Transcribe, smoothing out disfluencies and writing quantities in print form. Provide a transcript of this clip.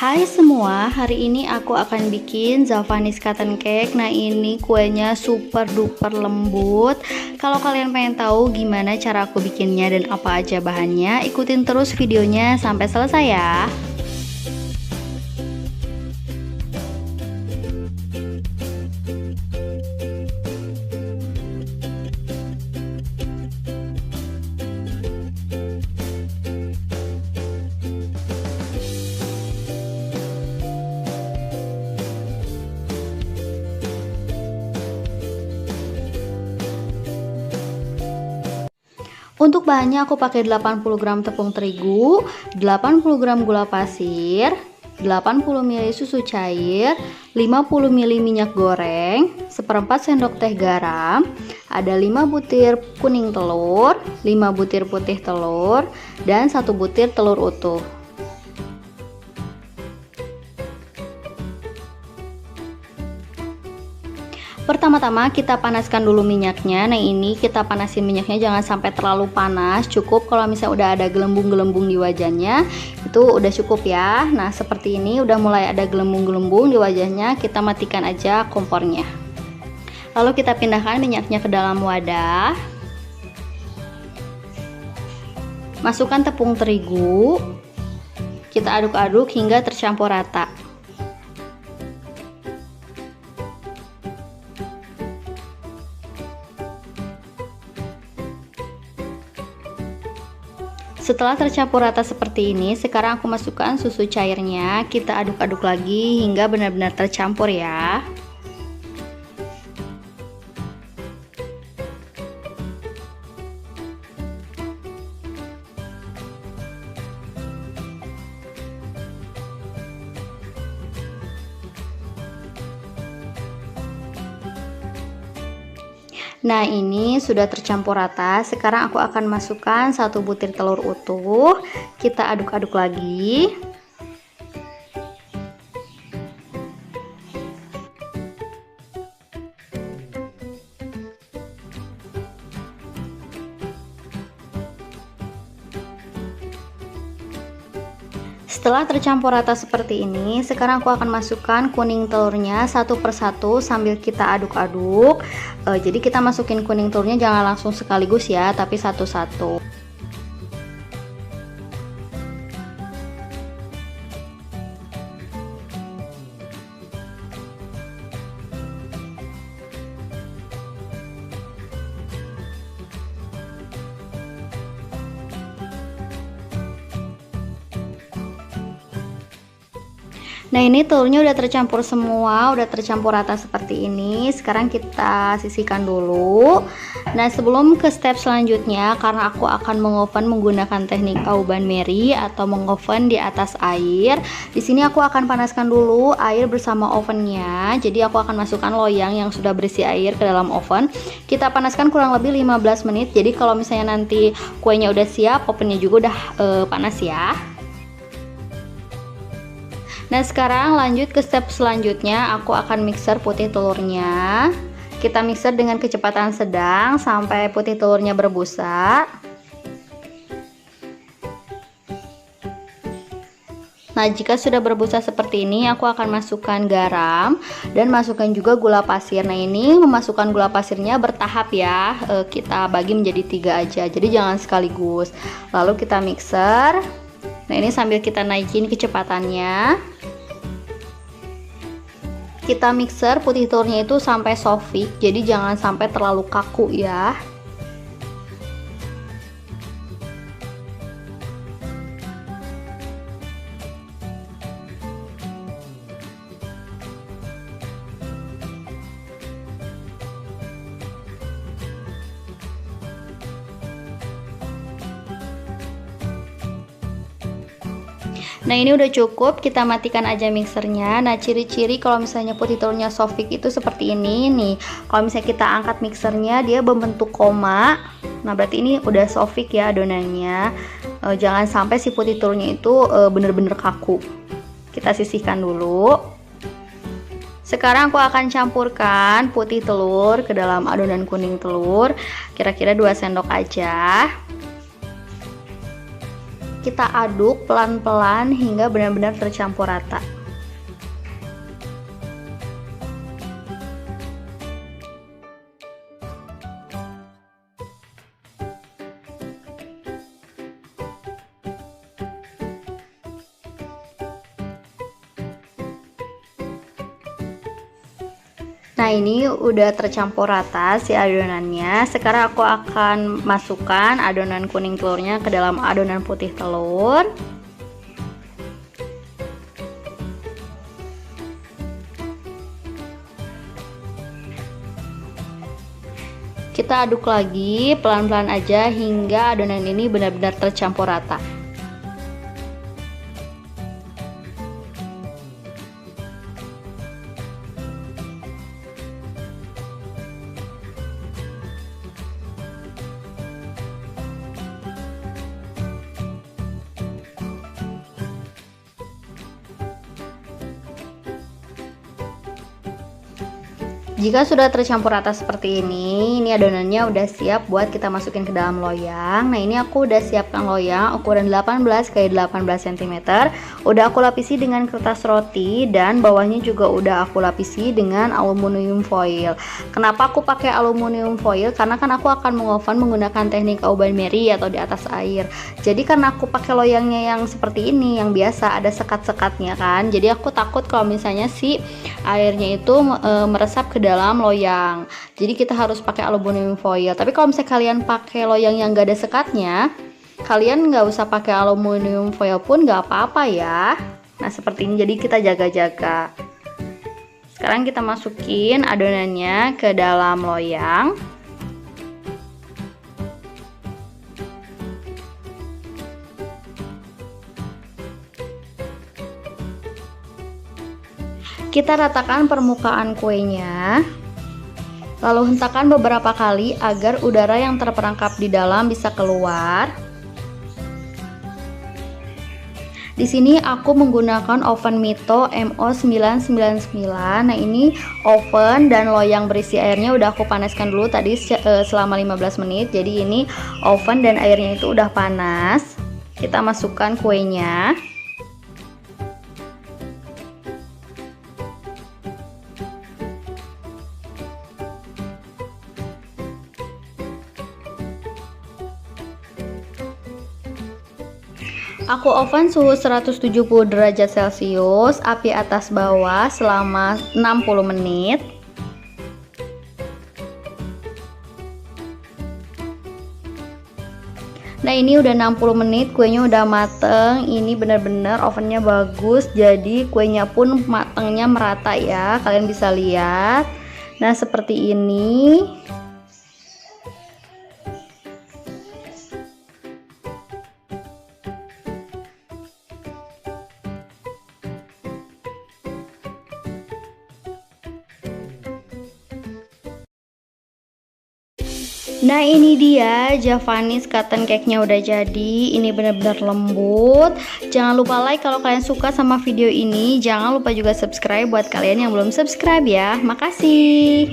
Hai semua, hari ini aku akan bikin Javanese cotton cake. Nah, ini kuenya super duper lembut. Kalau kalian pengen tahu gimana cara aku bikinnya dan apa aja bahannya, ikutin terus videonya sampai selesai ya. Untuk bahannya aku pakai 80 gram tepung terigu, 80 gram gula pasir, 80 ml susu cair, 50 ml minyak goreng, seperempat sendok teh garam, ada 5 butir kuning telur, 5 butir putih telur, dan 1 butir telur utuh. Pertama-tama kita panaskan dulu minyaknya. Nah, ini kita panasin minyaknya jangan sampai terlalu panas, cukup kalau misalnya udah ada gelembung-gelembung di wajahnya itu udah cukup ya. Nah, seperti ini udah mulai ada gelembung-gelembung di wajahnya, kita matikan aja kompornya. Lalu kita pindahkan minyaknya ke dalam wadah. Masukkan tepung terigu. Kita aduk-aduk hingga tercampur rata. Setelah tercampur rata seperti ini, sekarang aku masukkan susu cairnya. Kita aduk-aduk lagi hingga benar-benar tercampur ya. Nah, ini sudah tercampur rata. Sekarang aku akan masukkan 1 butir telur utuh. Kita aduk-aduk lagi. Setelah tercampur rata seperti ini, sekarang aku akan masukkan kuning telurnya satu persatu sambil kita aduk-aduk. Jadi kita masukin kuning telurnya jangan langsung sekaligus ya, tapi satu-satu. Nah, ini telurnya udah tercampur semua, udah tercampur rata seperti ini. Sekarang kita sisihkan dulu. Nah, sebelum ke step selanjutnya, karena aku akan mengoven menggunakan teknik Auban Mary atau mengoven di atas air. Di sini aku akan panaskan dulu air bersama ovennya. Jadi aku akan masukkan loyang yang sudah berisi air ke dalam oven. Kita panaskan kurang lebih 15 menit. Jadi kalau misalnya nanti kuenya udah siap, ovennya juga udah panas ya. Nah, sekarang lanjut ke step selanjutnya, aku akan mixer putih telurnya. Kita mixer dengan kecepatan sedang sampai putih telurnya berbusa. Nah, jika sudah berbusa seperti ini, aku akan masukkan garam dan masukkan juga gula pasir. Nah, ini memasukkan gula pasirnya bertahap ya, kita bagi menjadi 3 aja, jadi jangan sekaligus. Lalu kita mixer. Nah, ini sambil kita naikin kecepatannya. Kita mixer putih telurnya itu sampai sofik, jadi jangan sampai terlalu kaku ya. Nah, ini udah cukup, kita matikan aja mixernya. Nah, ciri-ciri kalau misalnya putih telurnya sofik itu seperti ini nih. Kalau misalnya kita angkat mixernya, dia berbentuk koma. Nah, berarti ini udah sofik ya adonannya. Jangan sampai si putih telurnya itu bener-bener kaku. Kita sisihkan dulu. Sekarang aku akan campurkan putih telur ke dalam adonan kuning telur. Kira-kira 2 sendok aja. kita aduk pelan-pelan hingga benar-benar tercampur rata. Nah, ini udah tercampur rata si adonannya. Sekarang aku akan masukkan adonan kuning telurnya ke dalam adonan putih telur. Kita aduk lagi pelan-pelan aja hingga adonan ini benar-benar tercampur rata. Jika sudah tercampur rata seperti ini adonannya udah siap buat kita masukin ke dalam loyang. Nah, ini aku udah siapkan loyang ukuran 18 x 18 cm. Udah aku lapisi dengan kertas roti dan bawahnya juga udah aku lapisi dengan aluminium foil. Kenapa aku pakai aluminium foil? Karena kan aku akan mengoven menggunakan teknik oven Mary atau di atas air. Jadi karena aku pakai loyangnya yang seperti ini, yang biasa ada sekat-sekatnya kan. Jadi aku takut kalau misalnya si airnya itu meresap ke dalam loyang. Jadi kita harus pakai aluminium foil. Tapi kalau misalnya kalian pakai loyang yang gak ada sekatnya, kalian nggak usah pakai aluminium foil pun nggak apa-apa ya. Nah, seperti ini, jadi kita jaga-jaga. Sekarang kita masukin adonannya ke dalam loyang. Kita ratakan permukaan kuenya, lalu hentakan beberapa kali agar udara yang terperangkap di dalam bisa keluar. Di sini aku menggunakan oven Mito MO999. Nah, ini oven dan loyang berisi airnya udah aku panaskan dulu tadi selama 15 menit. Jadi ini oven dan airnya itu udah panas. Kita masukkan kuenya. Aku oven suhu 170 derajat Celcius, api atas bawah selama 60 menit. Nah, ini udah 60 menit, kuenya udah mateng. Ini bener-bener ovennya bagus, jadi kuenya pun matengnya merata ya, kalian bisa lihat. Nah, seperti ini. Nah, ini dia Javanese cotton cake-nya udah jadi. Ini benar-benar lembut. Jangan lupa like kalau kalian suka sama video ini. Jangan lupa juga subscribe buat kalian yang belum subscribe ya. Makasih.